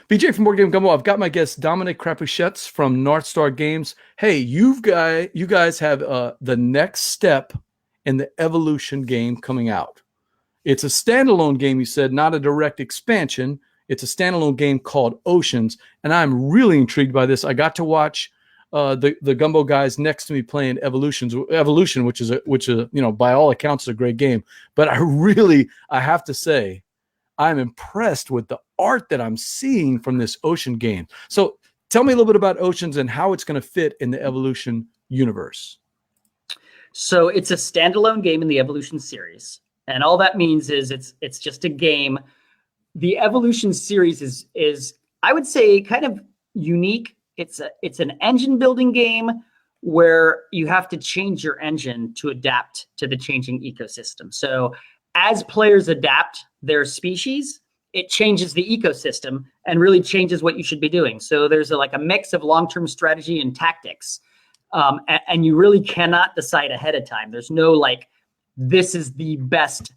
BJ from Board Game Gumbo. I've got my guest Dominic Crapuchettes from North Star Games. Hey, you guys have the next step in the Evolution game coming out. It's a standalone game, you said, not a direct expansion. It's a standalone game called Oceans, and I'm really intrigued by this. I got to watch the Gumbo guys next to me playing Evolution, which is by all accounts is a great game. But I have to say, I'm impressed with the art that I'm seeing from this Ocean game. So tell me a little bit about Oceans and how it's going to fit in the Evolution universe. So it's a standalone game in the Evolution series. And all that means is it's just a game. The Evolution series is I would say kind of unique. It's an engine building game where you have to change your engine to adapt to the changing ecosystem. So as players adapt their species, it changes the ecosystem and really changes what you should be doing. So there's a mix of long-term strategy and tactics. And you really cannot decide ahead of time. There's no this is the best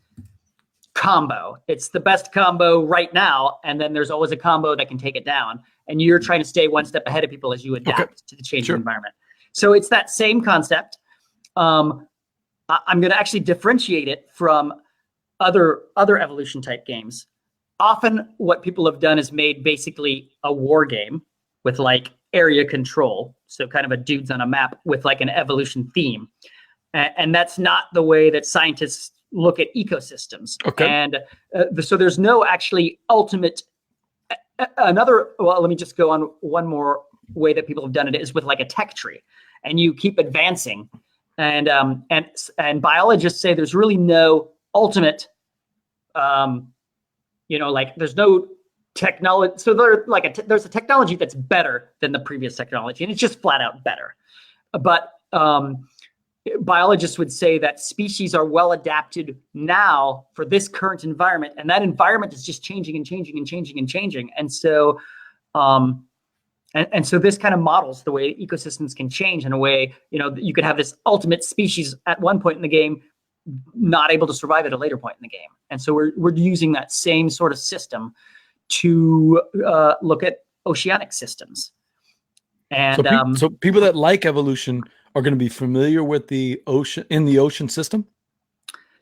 combo. It's the best combo right now. And then there's always a combo that can take it down. And you're trying to stay one step ahead of people as you adapt to the changing environment. So it's that same concept. I'm going to actually differentiate it from other Evolution type games. Often what people have done is made basically a war game with area control. So kind of a dudes on a map with an Evolution theme. And that's not the way that scientists look at ecosystems. Okay. And so there's no actually ultimate let me just go on one more way that people have done it is with a tech tree, and you keep advancing, and biologists say there's really no ultimate, there's no technology. So there's a technology that's better than the previous technology, and it's just flat out better. But biologists would say that species are well adapted now for this current environment, and that environment is just changing and changing and changing and changing. And so, so this kind of models the way ecosystems can change in a way. You could have this ultimate species at one point in the game, not able to survive at a later point in the game. And so we're using that same sort of system to look at oceanic systems. And so people that like Evolution are going to be familiar with the ocean system?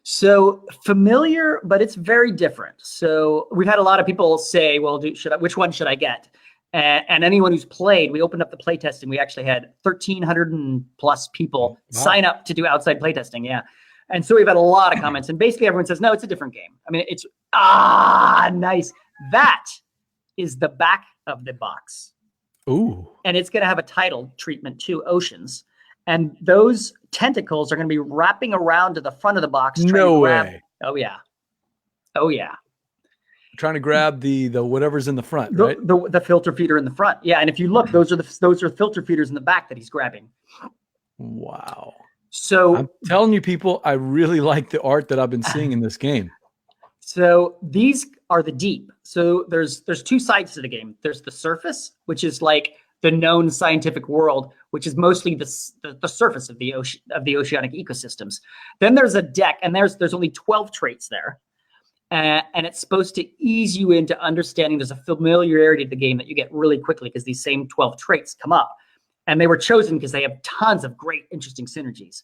So familiar, but it's very different. So we've had a lot of people say, well, which one should I get? And anyone who's played, we opened up the playtesting. We actually had 1,300 and plus people sign up to do outside playtesting. Yeah. And so we've had a lot of comments, and basically everyone says, no, it's a different game. I mean, it's nice. That is the back of the box. Ooh. And it's going to have a title treatment to Oceans. And those tentacles are going to be wrapping around to the front of the box. No way. Oh, yeah. Oh, yeah. Trying to grab the whatever's in the front, right? The filter feeder in the front. Yeah. And if you look, those are filter feeders in the back that he's grabbing. Wow. So I'm telling you, people, I really like the art that I've been seeing in this game. So these are the deep. So there's two sides to the game. There's the surface, which is the known scientific world, which is mostly the surface of the ocean, of the oceanic ecosystems. Then there's a deck, and there's only 12 traits there. And it's supposed to ease you into understanding. There's a familiarity to the game that you get really quickly because these same 12 traits come up. And they were chosen because they have tons of great, interesting synergies.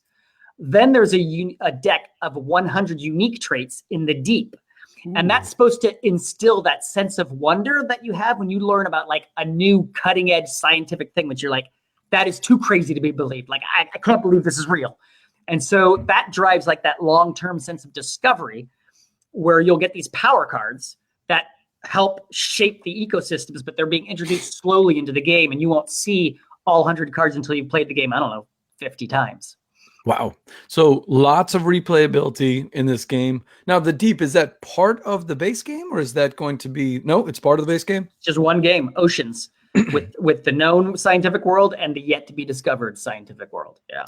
Then there's a deck of 100 unique traits in the deep. Ooh. And that's supposed to instill that sense of wonder that you have when you learn about a new cutting edge scientific thing, which you're that is too crazy to be believed. I can't believe this is real. And so that drives that long-term sense of discovery where you'll get these power cards that help shape the ecosystems, but they're being introduced slowly into the game, and you won't see all 100 cards until you've played the game, I don't know, 50 times. Wow. So lots of replayability in this game. Now, the deep, is that part of the base game, or is that going to be... No, it's part of the base game? Just one game, Oceans, with the known scientific world and the yet to be discovered scientific world. Yeah.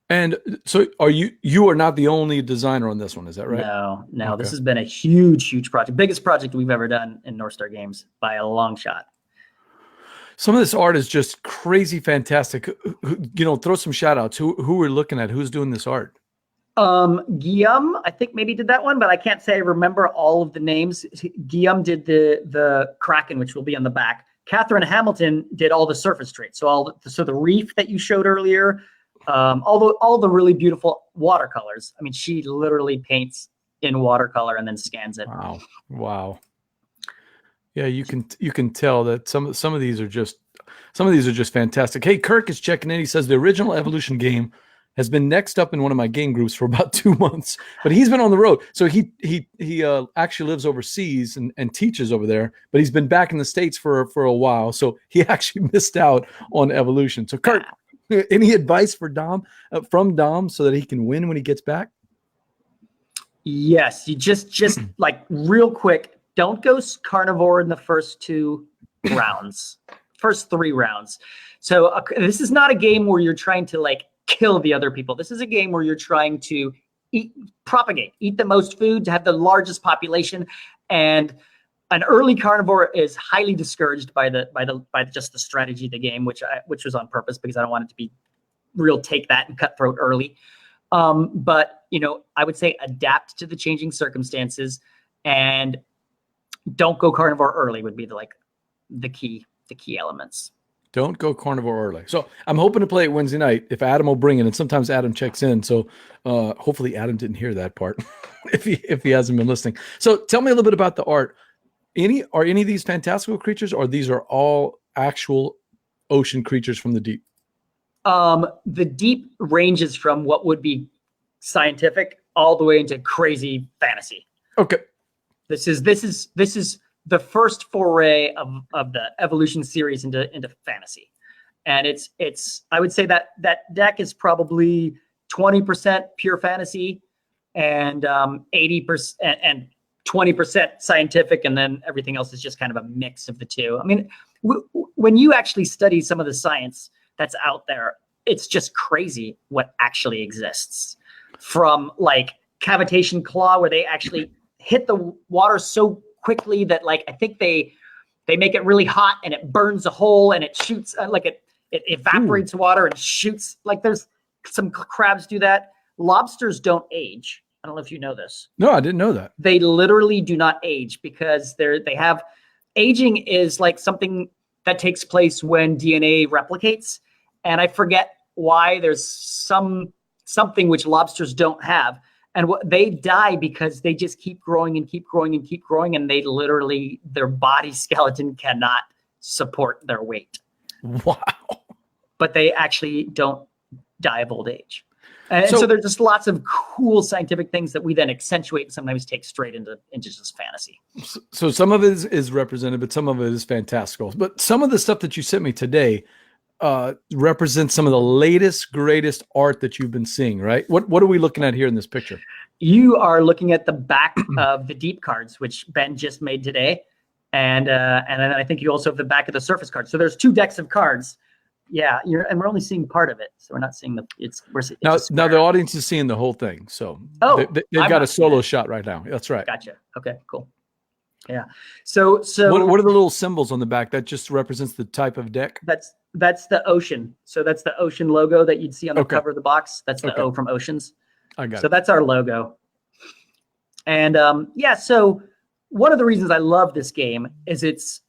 And so you are not the only designer on this one, is that right? No. Okay. This has been a huge project. Biggest project we've ever done in North Star Games by a long shot. Some of this art is just crazy fantastic. Throw some shout outs. Who we're looking at, who's doing this art? Guillaume, I think maybe did that one, but I can't say I remember all of the names. Guillaume did the Kraken, which will be on the back. Catherine Hamilton did all the surface traits. So the reef that you showed earlier, all the really beautiful watercolors. I mean, she literally paints in watercolor and then scans it. Wow. Yeah, you can tell that some of these are just fantastic. Hey, Kirk is checking in. He says the original Evolution game has been next up in one of my game groups for about 2 months, but he's been on the road. So he actually lives overseas and teaches over there, but he's been back in the States for a while. So he actually missed out on Evolution. So Kirk, any advice for Dom from Dom so that he can win when he gets back? Yes, you just like real quick, don't go carnivore in the first 2 rounds, first 3 rounds. So this is not a game where you're trying to like kill the other people. This is a game where you're trying to eat the most food, to have the largest population. And an early carnivore is highly discouraged by just the strategy of the game, which was on purpose because I don't want it to be real take that and cutthroat early. But I would say adapt to the changing circumstances and don't go carnivore early would be the key elements. Don't go carnivore early. So I'm hoping to play it Wednesday night if Adam will bring it. And sometimes Adam checks in. So hopefully Adam didn't hear that part if he hasn't been listening. So tell me a little bit about the art. Are any of these fantastical creatures, or these are all actual ocean creatures from the deep? The deep ranges from what would be scientific all the way into crazy fantasy. Okay. This is the first foray of the Evolution series into fantasy. And it's I would say that deck is probably 20% pure fantasy and 80% and 20% scientific, and then everything else is just kind of a mix of the two. I mean, when you actually study some of the science that's out there, it's just crazy what actually exists. From like cavitation claw, where they actually hit the water so quickly that like I think they make it really hot and it burns a hole and it shoots it evaporates water and shoots. Like there's some crabs do that. Lobsters don't age. I don't know if you know this. No, I didn't know that. They literally do not age because they have aging is like something that takes place when DNA replicates. And I forget why there's something which lobsters don't have. And they die because they just keep growing and keep growing and keep growing. And they literally, their body skeleton cannot support their weight. Wow. But they actually don't die of old age. And so there's just lots of cool scientific things that we then accentuate and sometimes take straight into just fantasy. So some of it is represented, but some of it is fantastical. But some of the stuff that you sent me today represents some of the latest, greatest art that you've been seeing, right? What are we looking at here in this picture? You are looking at the back of the deep cards, which Ben just made today. And then I think you also have the back of the surface cards. So there's 2 decks of cards. Yeah, and we're only seeing part of it, so we're not seeing now the audience is seeing the whole thing. So they've got a solo shot right now. That's right. Gotcha. Okay, cool. Yeah. So what are the little symbols on the back that just represents the type of deck? That's the ocean. So that's the ocean logo that you'd see on the cover of the box. That's the O from Oceans. I got it. So that's our logo. And so one of the reasons I love this game is it's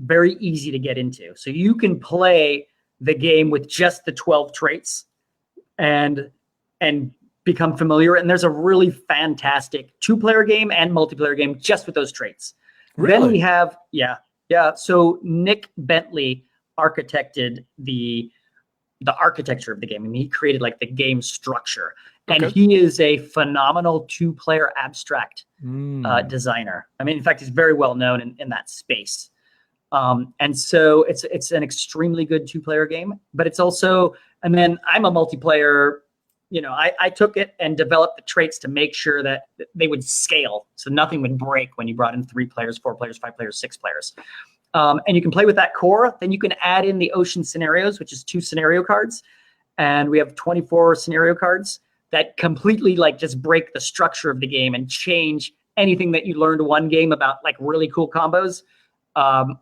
very easy to get into. So you can play the game with just the 12 traits and become familiar. And there's a really fantastic 2-player game and multiplayer game just with those traits. Really? Then we have, so Nick Bentley architected the architecture of the game. I mean, he created like the game structure. And he is a phenomenal 2-player abstract designer. I mean, in fact, he's very well known in that space. And so it's an extremely good 2-player game, but it's also, and then I'm a multiplayer, I took it and developed the traits to make sure that they would scale. So nothing would break when you brought in 3 players, 4 players, 5 players, 6 players. And you can play with that core. Then you can add in the ocean scenarios, which is 2 scenario cards. And we have 24 scenario cards that completely like just break the structure of the game and change anything that you learned one game about like really cool combos.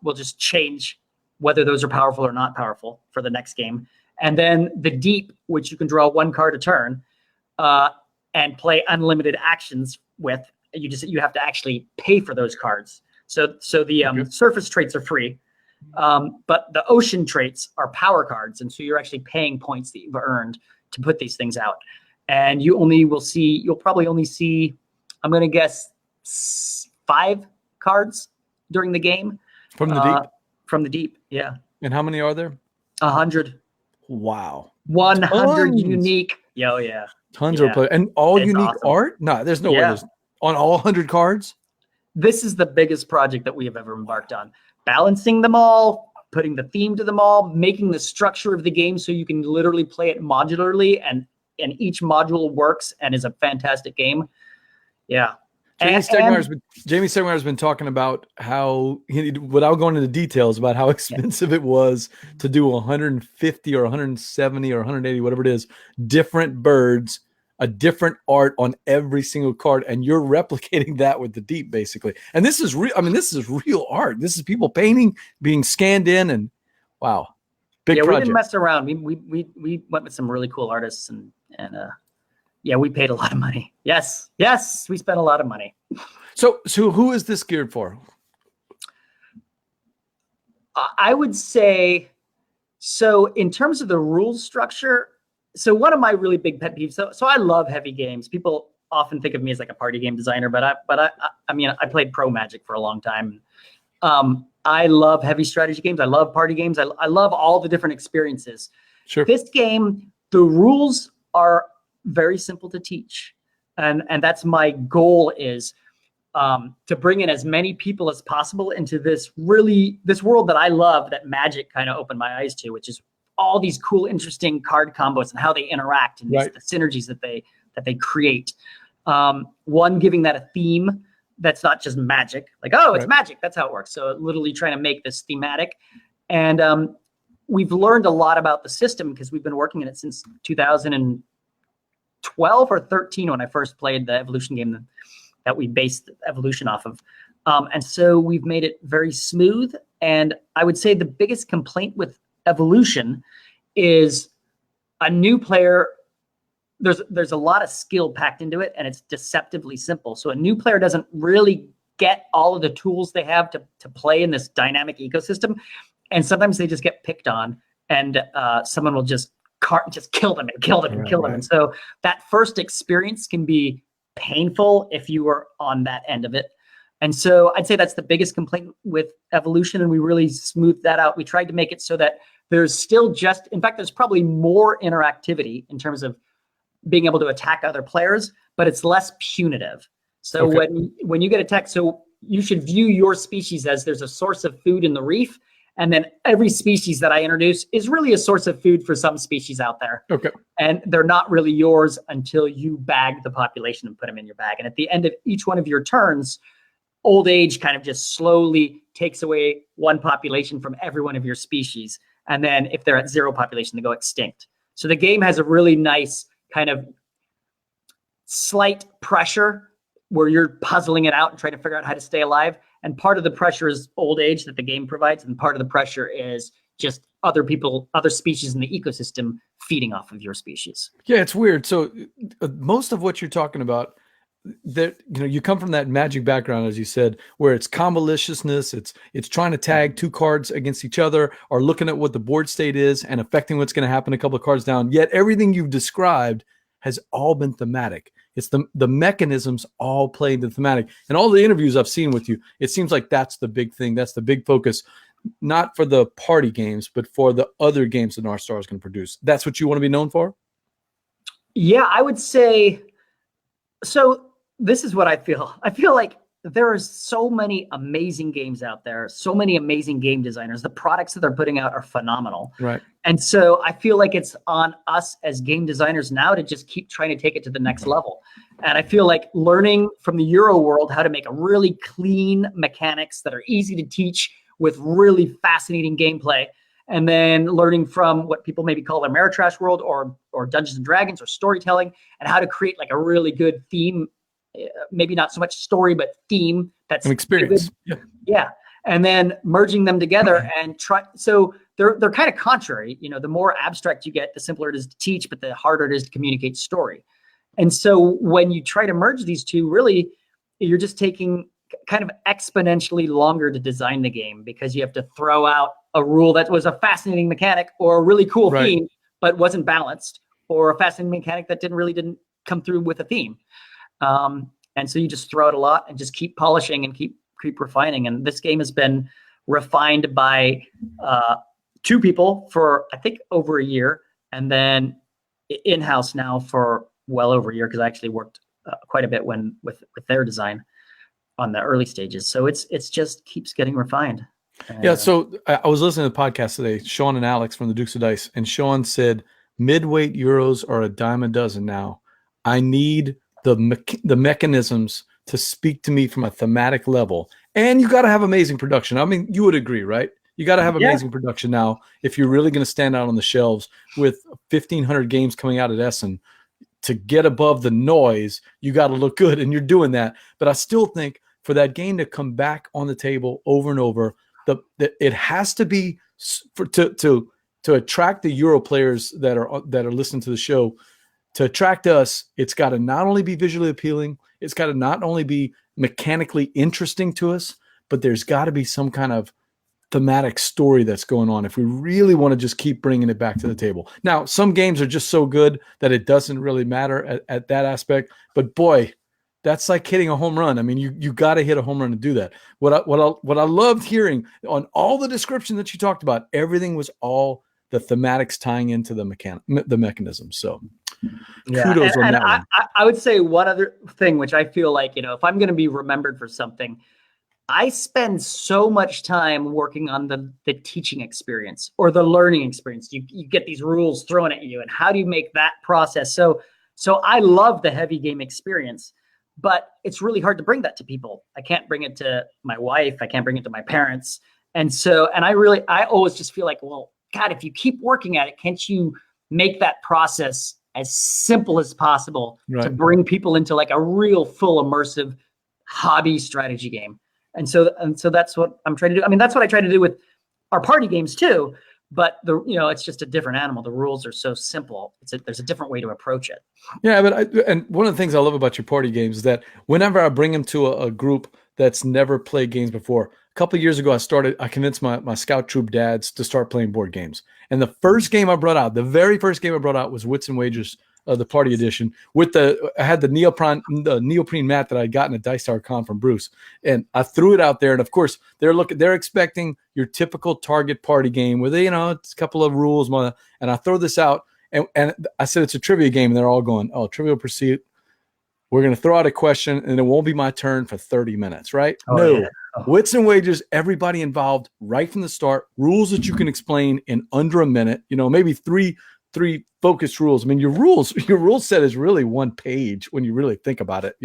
Will just change whether those are powerful or not powerful for the next game. And then the deep, which you can draw 1 card a turn, and play unlimited actions with. You have to actually pay for those cards. So the surface traits are free, but the ocean traits are power cards, and so you're actually paying points that you've earned to put these things out. And you'll probably only see, I'm going to guess, 5 cards during the game. From the deep? From the deep, yeah. And how many are there? 100. Wow. 100 Tons. unique. Oh, yeah. Tons of play. And all It's unique awesome. art? No, there's no way there's on all 100 cards? This is the biggest project that we have ever embarked on. Balancing them all, putting the theme to them all, making the structure of the game so you can literally play it modularly, and each module works and is a fantastic game. Yeah. Jamie Stegmaier's been talking about how, without going into details, about how expensive it was to do 150 or 170 or 180, whatever it is, different birds, a different art on every single card, and you're replicating that with the deep, basically. And this is real. I mean, this is real art. This is people painting, being scanned in, and wow, big project. We didn't mess around. We went with some really cool artists, and we paid a lot of money. Yes, we spent a lot of money. So who is this geared for? I would say, so in terms of the rules structure, so one of my really big pet peeves, so I love heavy games. People often think of me as like a party game designer, but I mean, I played pro Magic for a long time. I love heavy strategy games. I love party games. I love all the different experiences. Sure. This game, the rules are very simple to teach. And that's my goal, is to bring in as many people as possible into this world that I love, that Magic kind of opened my eyes to, which is all these cool, interesting card combos and how they interact, and the synergies that they create. One, giving that a theme that's not just Magic, like, oh, it's Magic, that's how it works. So literally trying to make this thematic. And we've learned a lot about the system because we've been working in it since 2012 or 13 when I first played the Evolution game that we based Evolution off of. And so we've made it very smooth. And I would say the biggest complaint with Evolution is a new player. There's a lot of skill packed into it, and it's deceptively simple. So a new player doesn't really get all of the tools they have to play in this dynamic ecosystem. And sometimes they just get picked on, and someone will just kill them. And so that first experience can be painful if you were on that end of it. And so I'd say that's the biggest complaint with Evolution, and we really smoothed that out. We tried to make it so that there's still in fact, there's probably more interactivity in terms of being able to attack other players, but it's less punitive. So when you get attacked, so you should view your species as there's a source of food in the reef, and then every species that I introduce is really a source of food for some species out there. Okay. And they're not really yours until you bag the population and put them in your bag. And at the end of each one of your turns, old age kind of just slowly takes away one population from every one of your species. And then if they're at 0 population, they go extinct. So the game has a really nice kind of slight pressure where you're puzzling it out and trying to figure out how to stay alive. And part of the pressure is old age that the game provides. And part of the pressure is just other species in the ecosystem feeding off of your species. Yeah, it's weird. So most of what you're talking about, that, you come from that Magic background, as you said, where it's comboliciousness, it's trying to tag 2 cards against each other, or looking at what the board state is and affecting what's going to happen a couple of cards down. Yet everything you've described has all been thematic. It's the mechanisms all play the thematic. And all the interviews I've seen with you, it seems like that's the big thing. That's the big focus, not for the party games, but for the other games that North Star is going to produce. That's what you want to be known for? Yeah, I would say so. This is what I feel. I feel like there are so many amazing games out there, so many amazing game designers. The products that they're putting out are phenomenal. Right. And so I feel like it's on us as game designers now to just keep trying to take it to the next level. And I feel like learning from the Euro world how to make a really clean mechanics that are easy to teach with really fascinating gameplay, and then learning from what people maybe call the Ameritrash world or Dungeons and Dragons or storytelling, and how to create like a really good theme. Maybe not so much story, but theme. That's an experience. Yeah. And then merging them together and try. So they're kind of contrary. The more abstract you get, the simpler it is to teach, but the harder it is to communicate story. And so when you try to merge these two, really, you're just taking kind of exponentially longer to design the game because you have to throw out a rule that was a fascinating mechanic or a really cool theme, but wasn't balanced, or a fascinating mechanic that didn't come through with a theme. And so you just throw out a lot and just keep polishing and keep refining. And this game has been refined by 2 people for, I think, over a year, and then in-house now for well over a year, because I actually worked quite a bit with their design on the early stages. So it's just keeps getting refined. Yeah. So I was listening to the podcast today, Sean and Alex from the Dukes of Dice, and Sean said midweight Euros are a dime a dozen now. I need the mechanisms to speak to me from a thematic level, and you got to have amazing production. I mean, you would agree, right? You got to have amazing production now if you're really going to stand out on the shelves with 1,500 games coming out at Essen. To get above the noise, you got to look good, and you're doing that. But I still think for that game to come back on the table over and over, it has to be to attract the Euro players that are listening to the show. To attract us, it's got to not only be visually appealing, it's got to not only be mechanically interesting to us, but there's got to be some kind of thematic story that's going on if we really want to just keep bringing it back to the table. Now, some games are just so good that it doesn't really matter at that aspect, but boy, that's like hitting a home run. I mean, you got to hit a home run to do that. What I loved hearing on all the description that you talked about, everything was all the thematics tying into the mechanism. So kudos on that one. I would say one other thing, which I feel like, if I'm going to be remembered for something, I spend so much time working on the teaching experience or the learning experience. You get these rules thrown at you, and how do you make that process? So I love the heavy game experience, but it's really hard to bring that to people. I can't bring it to my wife. I can't bring it to my parents. And I always just feel like, well, God, if you keep working at it, can't you make that process as simple as possible to bring people into like a real full immersive hobby strategy game? And so that's what I'm trying to do. I mean, that's what I try to do with our party games too, but it's just a different animal. The rules are so simple. There's a different way to approach it. Yeah, and one of the things I love about your party games is that whenever I bring them to a group that's never played games before, a couple of years ago, I convinced my scout troop dads to start playing board games. And the very first game I brought out was Wits and Wagers, the party edition. I had the neoprene mat that I'd gotten at Dice Tower Con from Bruce, and I threw it out there. And of course, they're expecting your typical target party game with it's a couple of rules, and I throw this out, and I said it's a trivia game, and they're all going, "Oh, Trivial Pursuit." We're going to throw out a question, and it won't be my turn for 30 minutes, right? Oh, no. Yeah. Oh. Wits and Wagers, everybody involved right from the start. Rules that you can explain in under a minute. Maybe three focused rules. I mean, your rule set is really one page when you really think about it.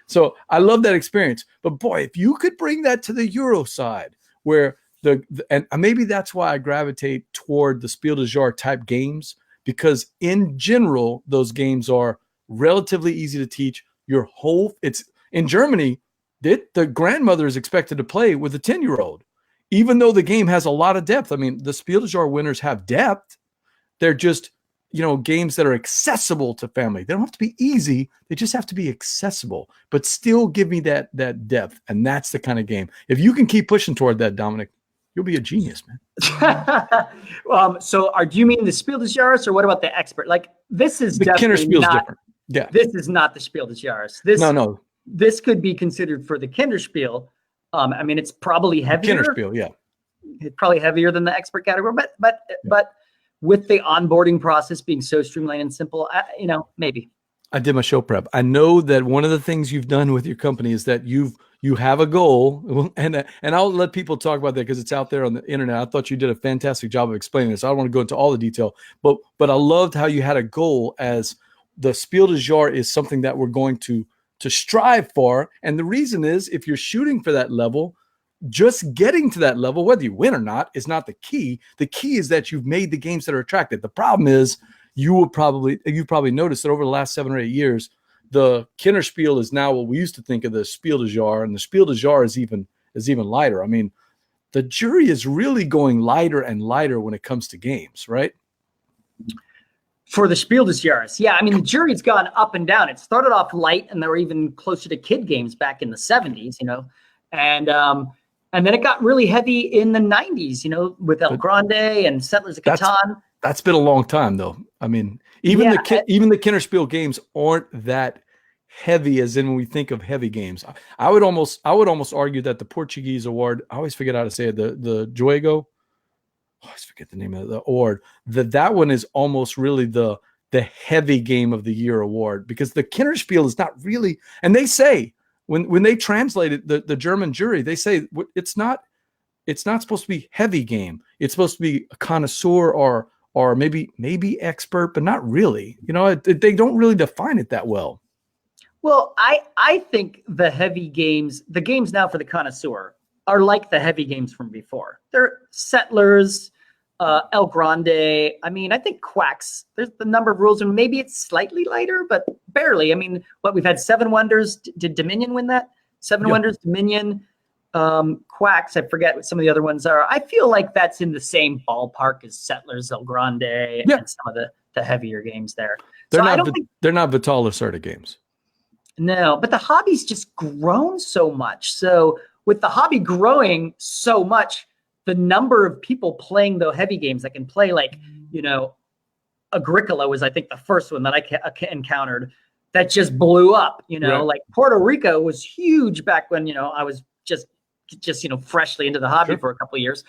So I love that experience. But boy, if you could bring that to the Euro side, where and maybe that's why I gravitate toward the Spiel des Jahres type games, because in general those games are relatively easy to teach. It's in Germany, the grandmother is expected to play with a 10-year-old, even though the game has a lot of depth. I mean, the Spiel des Jahres winners have depth. They're just, games that are accessible to family. They don't have to be easy. They just have to be accessible, but still give me that depth. And that's the kind of game. If you can keep pushing toward that, Dominic, you'll be a genius, man. So do you mean the Spiel des Jahres, or what about the expert? Like, this is the Kinderspiel is different. Yeah. This is not the Spiel des Jahres. No. This could be considered for the Kinderspiel. I mean, it's probably heavier. Kinderspiel, yeah. It's probably heavier than the expert category, but with the onboarding process being so streamlined and simple, maybe. I did my show prep. I know that one of the things you've done with your company is that you have a goal, and I'll let people talk about that because it's out there on the internet. I thought you did a fantastic job of explaining this. I don't want to go into all the detail, but I loved how you had a goal as the Spiel des Jahres is something that we're going to strive for. And the reason is, if you're shooting for that level, just getting to that level, whether you win or not, is not the key. The key is that you've made the games that are attractive. The problem is you've probably noticed that over the last 7 or 8 years, the Kinderspiel is now what we used to think of the Spiel des Jahres, and the Spiel des Jahres is even lighter. I mean, the jury is really going lighter and lighter when it comes to games, right? For the Spiel des Jahres. Yeah, I mean, the jury's gone up and down. It started off light, and they were even closer to kid games back in the 70s, and then it got really heavy in the 90s, with El Grande and Settlers of Catan. That's been a long time, though. I mean, even the Kinderspiel games aren't that heavy as in when we think of heavy games. I would almost argue that the Portuguese award, I always forget how to say it, the Juego, I always forget the name of the award, that one is almost really the heavy game of the year award, because the Kinderspiel is not really, and they say when they translate it, the German jury, they say it's not supposed to be heavy game. It's supposed to be a connoisseur or maybe expert, but not really. They don't really define it that well. Well, I think the heavy games, the games now for the connoisseur, are like the heavy games from before. They're Settlers, El Grande. I mean, I think Quacks, there's the number of rules, and maybe it's slightly lighter, but barely. I mean, we've had Seven Wonders. Did Dominion win that? Seven Wonders, Dominion, Quacks. I forget what some of the other ones are. I feel like that's in the same ballpark as Settlers, El Grande, and some of the heavier games there. They're not Vital Lacerda games. No, but the hobby's just grown so much. So with the hobby growing so much, the number of people playing the heavy games that can play, like, Agricola was, I think, the first one that I encountered that just blew up. Right. Like Puerto Rico was huge back when, I was just freshly into the hobby for a couple of years.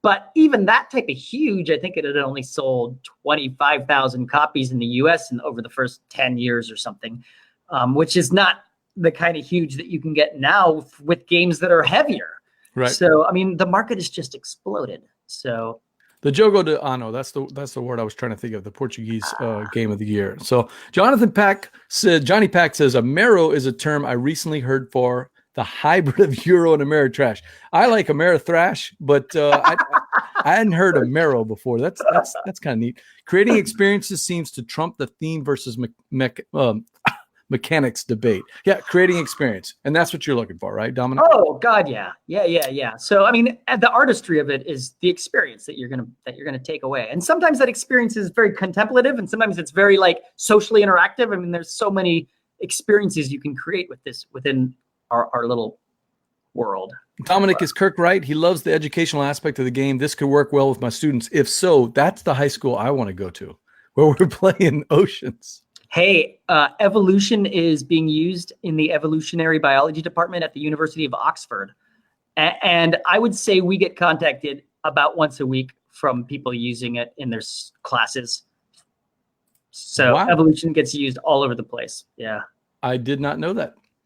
But even that type of huge, I think it had only sold 25,000 copies in the US over the first 10 years or something, which is not the kind of huge that you can get now with games that are heavier. Right. So, I mean, the market has just exploded. So the Jogo de Ano, that's the word I was trying to think of, the Portuguese game of the year. So Johnny Pack says, Amero is a term I recently heard for the hybrid of Euro and Ameritrash. I like Ameritrash, but I hadn't heard Amero before. That's kind of neat. Creating experiences seems to trump the theme versus mechanics debate. Yeah, creating experience, and that's what you're looking for, right, Dominic? Oh God, yeah. So I mean, the artistry of it is the experience that you're gonna take away, and sometimes that experience is very contemplative, and sometimes it's very like socially interactive. I mean, there's so many experiences you can create with this within our little world. Dominic, is Kirk right? He loves the educational aspect of the game. This could work well with my students. If so, that's the high school I want to go to, where we're playing Oceans. Hey, evolution is being used in the evolutionary biology department at the University of Oxford. And I would say we get contacted about once a week from people using it in their classes. So Evolution gets used all over the place. Yeah. I did not know that.